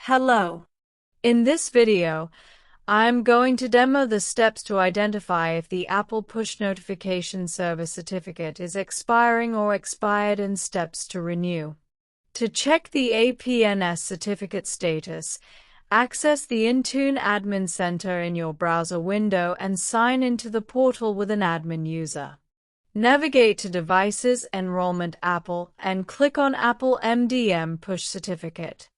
Hello. In this video, I'm going to demo the steps to identify if the Apple Push Notification Service certificate is expiring or expired and steps to renew. To check the APNS certificate status, access the Intune Admin Center in your browser window and sign into the portal with an admin user. Navigate to Devices, Enrollment Apple, and click on Apple MDM Push Certificate.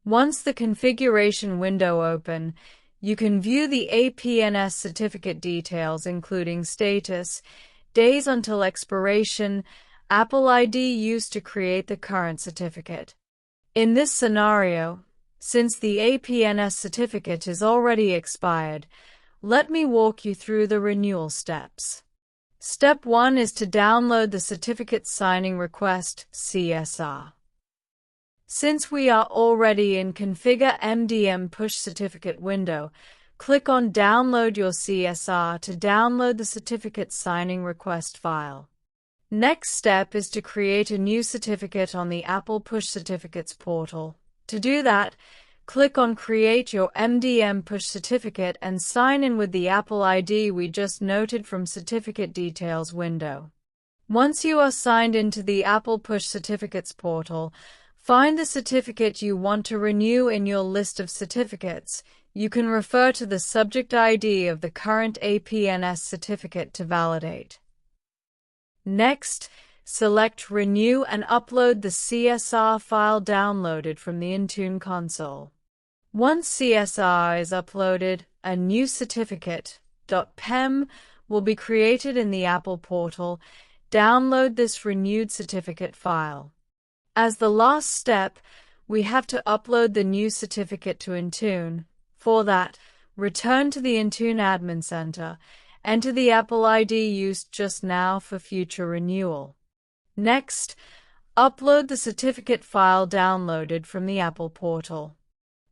Once the configuration window opens, you can view the APNS certificate details including status, days until expiration, Apple ID used to create the current certificate. In this scenario, since the APNS certificate is already expired, let me walk you through the renewal steps. Step 1 is to download the Certificate Signing Request (CSR). Since we are already in Configure MDM Push Certificate window, click on Download your CSR to download the Certificate Signing Request file. Next step is to create a new certificate on the Apple Push Certificates portal. To do that, click on Create your MDM Push Certificate and sign in with the Apple ID we just noted from Certificate Details window. Once you are signed into the Apple Push Certificates portal, find the certificate you want to renew in your list of certificates. You can refer to the subject ID of the current APNS certificate to validate. Next, select Renew and upload the CSR file downloaded from the Intune console. Once CSR is uploaded, a new certificate .pem will be created in the Apple portal. Download this renewed certificate file. As the last step, we have to upload the new certificate to Intune. For that, return to the Intune Admin Center, enter the Apple ID used just now for future renewal. Next, upload the certificate file downloaded from the Apple portal.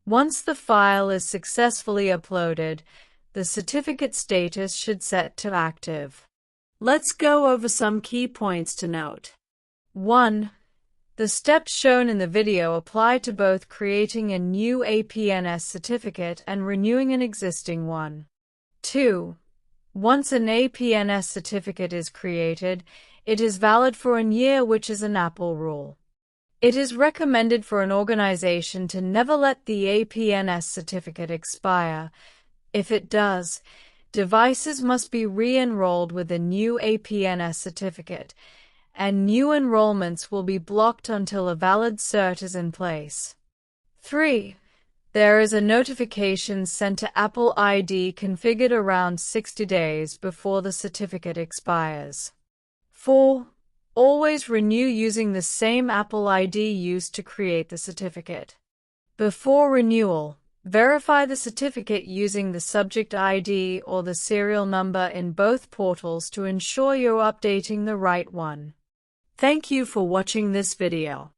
Once the file is successfully uploaded, the certificate status should set to active. Let's go over some key points to note. 1. The steps shown in the video apply to both creating a new APNS certificate and renewing an existing one. 2. Once an APNS certificate is created, it is valid for a year, which is an Apple rule. It is recommended for an organization to never let the APNS certificate expire. If it does, devices must be re-enrolled with a new APNS certificate, and new enrollments will be blocked until a valid cert is in place. 3. There is a notification sent to Apple ID configured around 60 days before the certificate expires. 4. Always renew using the same Apple ID used to create the certificate. Before renewal, verify the certificate using the subject ID or the serial number in both portals to ensure you're updating the right one. Thank you for watching this video.